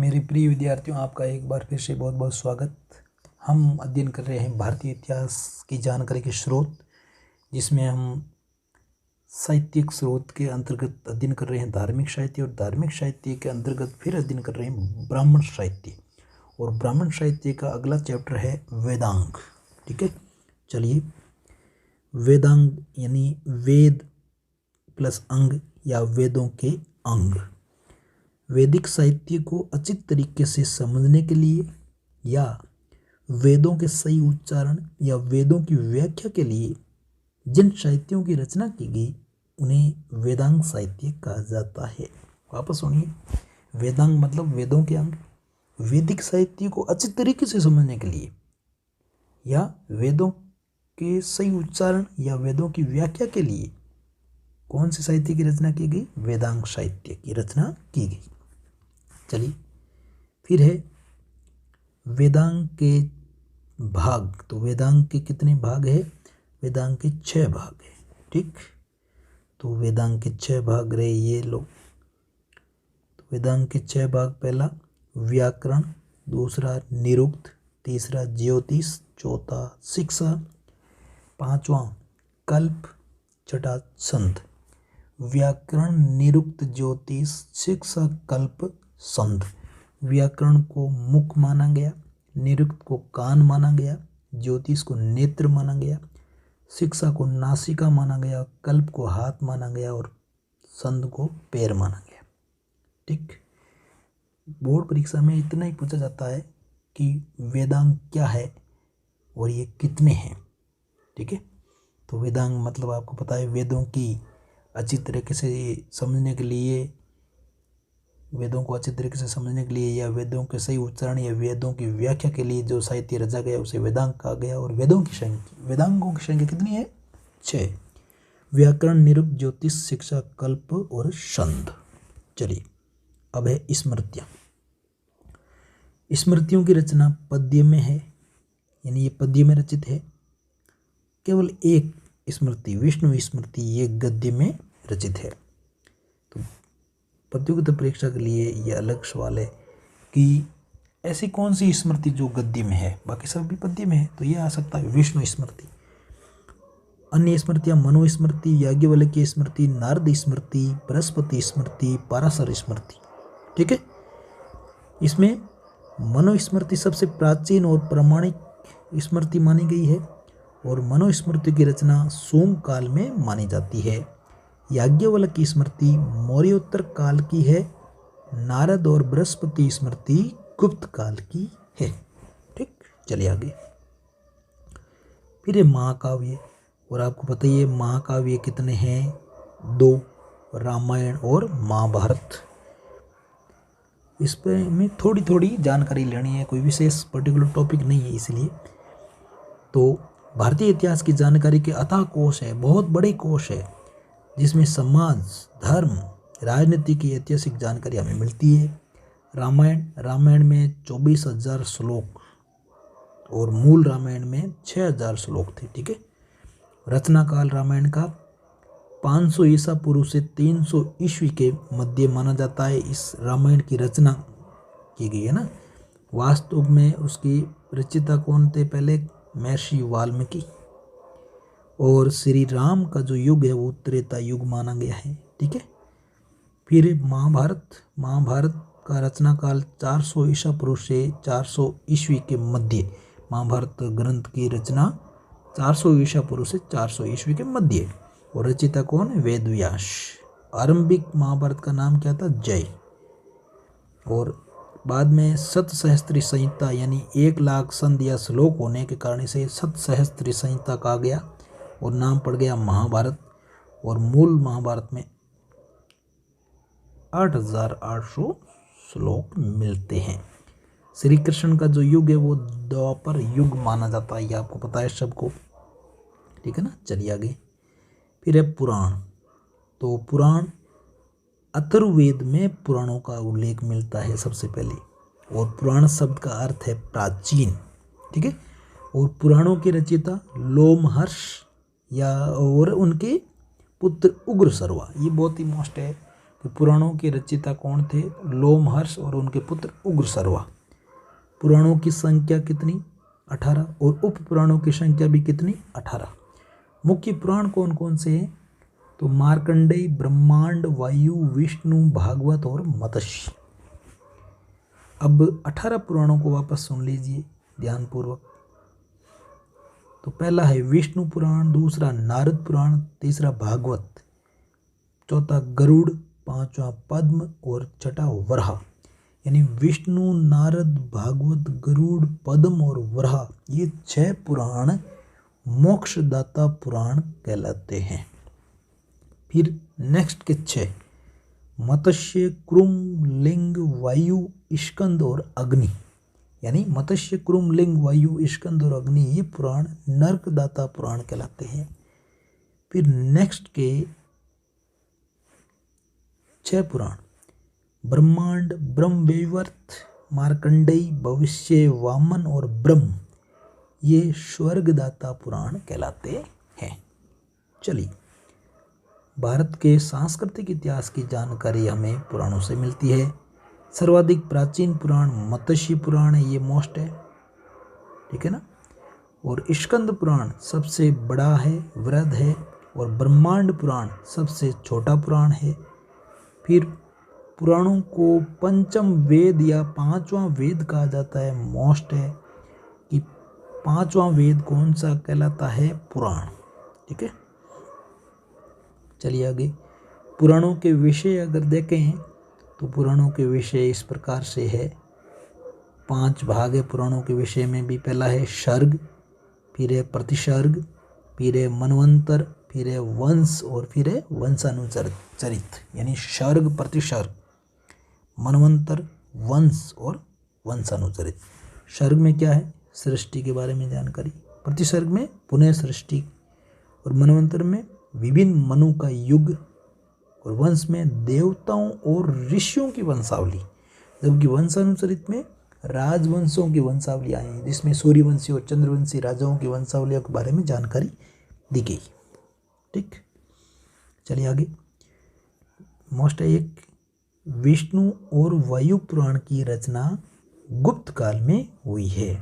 मेरे प्रिय विद्यार्थियों, आपका एक बार फिर से बहुत बहुत स्वागत। हम अध्ययन कर रहे हैं भारतीय इतिहास की जानकारी के स्रोत, जिसमें हम साहित्यिक स्रोत के अंतर्गत अध्ययन कर रहे हैं धार्मिक साहित्य, और धार्मिक साहित्य के अंतर्गत फिर अध्ययन कर रहे हैं ब्राह्मण साहित्य। और ब्राह्मण साहित्य का अगला चैप्टर है वेदांग। ठीक है, चलिए। वेदांग यानी वेद प्लस अंग या वेदों के अंग। वैदिक साहित्य को उचित तरीके से समझने के लिए या वेदों के सही उच्चारण या वेदों की व्याख्या के लिए जिन साहित्यों की रचना की गई उन्हें वेदांग साहित्य कहा जाता है। वापस सुनिए, वेदांग मतलब वेदों के अंग। वैदिक साहित्य को उचित तरीके से समझने के लिए या वेदों के सही उच्चारण या वेदों की व्याख्या के लिए कौन से साहित्य की रचना की गई? वेदांग साहित्य की रचना की गई। चलिए, फिर है वेदांग के भाग। तो वेदांग के कितने भाग है? वेदांग के 6 भाग है। ठीक, तो वेदांग के 6 भाग रहे ये लोग। तो वेदांग के 6 भाग: पहला व्याकरण, दूसरा निरुक्त, तीसरा ज्योतिष, चौथा शिक्षा, पांचवा कल्प, छठा छंद। व्याकरण, निरुक्त, ज्योतिष, शिक्षा, कल्प, छंद। व्याकरण को मुख माना गया, निरुक्त को कान माना गया, ज्योतिष को नेत्र माना गया, शिक्षा को नासिका माना गया, कल्प को हाथ माना गया और छंद को पैर माना गया। ठीक, बोर्ड परीक्षा में इतना ही पूछा जाता है कि वेदांग क्या है और ये कितने हैं। ठीक है, तो वेदांग मतलब आपको पता है, वेदों की अच्छी तरीके से समझने के लिए, वेदों को अच्छी तरीके से समझने के लिए या वेदों के सही उच्चारण या वेदों की व्याख्या के लिए जो साहित्य रचा गया उसे वेदांग कहा गया। और वेदों की संख्या, वेदांगों की संख्या कितनी है? 6। व्याकरण, निरुक्त, ज्योतिष, शिक्षा, कल्प और छंद। चलिए, अब है स्मृतियाँ। स्मृतियों की रचना पद्य में है, यानी ये पद्य में रचित है। केवल एक स्मृति, विष्णु स्मृति, ये गद्य में रचित है। तो प्रतियोगिता परीक्षा के लिए ये अलग सवाल है कि ऐसी कौन सी स्मृति जो गद्य में है, बाकी सब भी पद्य में है, तो ये आ सकता है विष्णु स्मृति। अन्य स्मृतियाँ मनुस्मृति, याज्ञवल्क्य स्मृति, नारद स्मृति, बृहस्पति स्मृति, पाराशर स्मृति। ठीक है, इसमें मनुस्मृति सबसे प्राचीन और प्रामाणिक स्मृति मानी गई है और मनुस्मृति की रचना सोम काल में मानी जाती है। याज्ञवल्क्य स्मृति मौर्योत्तर काल की है। नारद और बृहस्पति स्मृति गुप्त काल की है। ठीक, चलिए आगे। फिर है महाकाव्य, और आपको पता ही है महाकाव्य कितने हैं? 2, रामायण और महाभारत। इस पर में थोड़ी थोड़ी जानकारी लेनी है, कोई विशेष पर्टिकुलर टॉपिक नहीं है इसलिए। तो भारतीय इतिहास की जानकारी के अथाह कोश है, बहुत बड़े कोश है, जिसमें समाज, धर्म, राजनीति की ऐतिहासिक जानकारी हमें मिलती है। रामायण में 24,000 श्लोक और मूल रामायण में 6,000 श्लोक थे। ठीक है, रचना काल रामायण का 500 ईसा पूर्व से 300 ईस्वी के मध्य माना जाता है। इस रामायण की रचना की गई है ना। वास्तव में उसकी रचयिता कौन थे? पहले महर्षि वाल्मीकि। और श्री राम का जो युग है वो त्रेता युग माना गया है। ठीक है, फिर महाभारत का रचना काल 400 ईसा पूर्व से 400 ईस्वी के मध्य। महाभारत ग्रंथ की रचना 400 ईसा पूर्व से 400 ईस्वी के मध्य। और रचयिता कौन? वेद व्यास। आरंभिक महाभारत का नाम क्या था? जय। और बाद में सतसहस्त्री संहिता, यानी 1,00,000 संध या श्लोक होने के कारण इसे सतसहस्त्री संहिता कहा गया और नाम पड़ गया महाभारत। और मूल महाभारत में 8,800 श्लोक मिलते हैं। श्री कृष्ण का जो युग है वो द्वापर युग माना जाता है, ये आपको पता है सबको। ठीक है ना, चलिए आगे। फिर है पुराण। तो पुराण, अथर्ववेद में पुराणों का उल्लेख मिलता है सबसे पहले, और पुराण शब्द का अर्थ है प्राचीन। ठीक है, और पुराणों के रचयिता लोमहर्ष या और उनके पुत्र उग्र सर्वा, ये बहुत ही मोस्ट है। कि पुराणों के रचयिता कौन थे? लोमहर्ष और उनके पुत्र उग्रसर्वा। पुराणों की संख्या कितनी? 18 और उप पुराणों की संख्या भी कितनी? 18। मुख्य पुराण कौन कौन से हैं? तो मार्कंडेय, ब्रह्मांड, वायु, विष्णु, भागवत और मत्स्य। अब 18 पुराणों को वापस सुन लीजिए ध्यानपूर्वक। तो पहला है विष्णु पुराण, दूसरा नारद पुराण, तीसरा भागवत, चौथा गरुड़, पांचवा पद्म और छठा वराह। यानी विष्णु, नारद, भागवत, गरुड़, पद्म और वराह, ये 6 पुराण मोक्षदाता पुराण कहलाते हैं। फिर नेक्स्ट के 6 मत्स्य, कुरुम, लिंग, वायु, स्कंद और अग्नि। यानी मत्स्य, कुरुम, लिंग, वायु, स्कंद और अग्नि, ये पुराण नरकदाता पुराण कहलाते हैं। फिर नेक्स्ट के 6 पुराण ब्रह्मांड, ब्रह्मवैवर्त, मार्कंडेय, भविष्य, वामन और ब्रह्म, ये स्वर्गदाता पुराण कहलाते हैं। चलिए, भारत के सांस्कृतिक इतिहास की जानकारी हमें पुराणों से मिलती है। सर्वाधिक प्राचीन पुराण मत्स्य पुराण है, ये मोस्ट है, ठीक है ना। और स्कंद पुराण सबसे बड़ा है, वृहद है। और ब्रह्मांड पुराण सबसे छोटा पुराण है। फिर पुराणों को पंचम वेद या 5वां वेद कहा जाता है, मोस्ट है कि 5वां वेद कौन सा कहलाता है? पुराण, ठीक है। चलिए आगे, पुराणों के विषय अगर देखें तो पुराणों के विषय इस प्रकार से है, 5 भाग है पुराणों के विषय में भी। पहला है सर्ग, फिर है प्रतिसर्ग, फिर है मनवंतर, फिर है वंश और फिर है वंशानुचरित। यानी सर्ग, प्रतिसर्ग, मनवंतर, वंश और वंशानुचरित। सर्ग में क्या है? सृष्टि के बारे में जानकारी। प्रतिसर्ग में पुनः सृष्टि। और मनवंतर में विभिन्न मनु का युग। और वंश में देवताओं और ऋषियों की वंशावली। जबकि वंशानुचरित में राजवंशों की वंशावली आई है, जिसमें सूर्यवंशी और चंद्रवंशी राजाओं की वंशावलियों के बारे में जानकारी दी गई। ठीक, चलिए आगे। मोस्ट है एक विष्णु और वायु पुराण की रचना गुप्त काल में हुई है,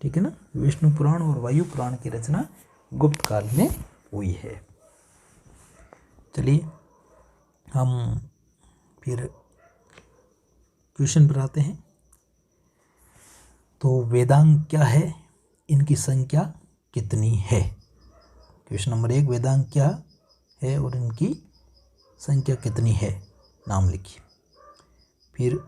ठीक है ना। विष्णु पुराण और वायु पुराण की रचना गुप्त काल में हुई है। चलिए हम फिर क्वेश्चन पर आते हैं। तो वेदांग क्या है, इनकी संख्या कितनी है? क्वेश्चन नंबर 1, वेदांग क्या है और इनकी संख्या कितनी है, नाम लिखिए। फिर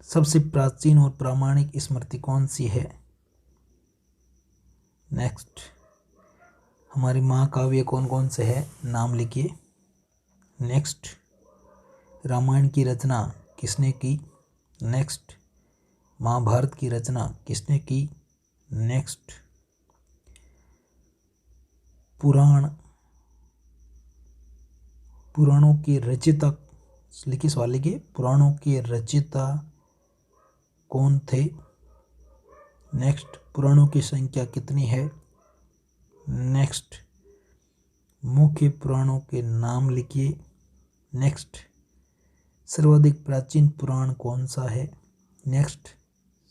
सबसे प्राचीन और प्रामाणिक स्मृति कौन सी है? नेक्स्ट, हमारी महाकाव्य कौन कौन से है, नाम लिखिए। नेक्स्ट, रामायण की रचना किसने की? नेक्स्ट, महाभारत की रचना किसने की? नेक्स्ट, पुराणों के रचयिता, लिखिए सवाल लिखिए, पुराणों के रचयिता कौन थे? नेक्स्ट, पुराणों की संख्या कितनी है? नेक्स्ट, मुख्य पुराणों के नाम लिखिए। नेक्स्ट, सर्वाधिक प्राचीन पुराण कौन सा है? नेक्स्ट,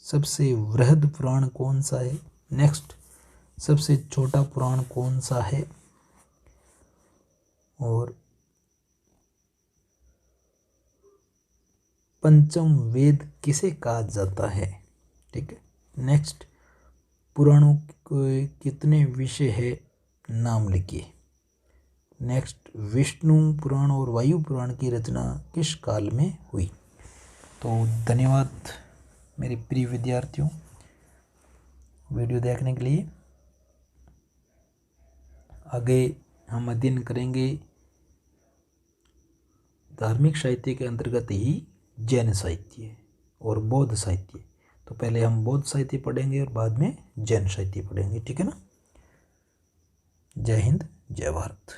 सबसे वृहद पुराण कौन सा है? नेक्स्ट, सबसे छोटा पुराण कौन सा है? और पंचम वेद किसे कहा जाता है? ठीक है। नेक्स्ट, पुराणों के कितने विषय है, नाम लिखिए। नेक्स्ट, विष्णु पुराण और वायु पुराण की रचना किस काल में हुई? तो धन्यवाद मेरे प्रिय विद्यार्थियों वीडियो देखने के लिए। आगे हम अध्ययन करेंगे धार्मिक साहित्य के अंतर्गत ही जैन साहित्य और बौद्ध साहित्य। तो पहले हम बौद्ध साहित्य पढ़ेंगे और बाद में जैन साहित्य पढ़ेंगे, ठीक है ना। जय हिंद, जय भारत।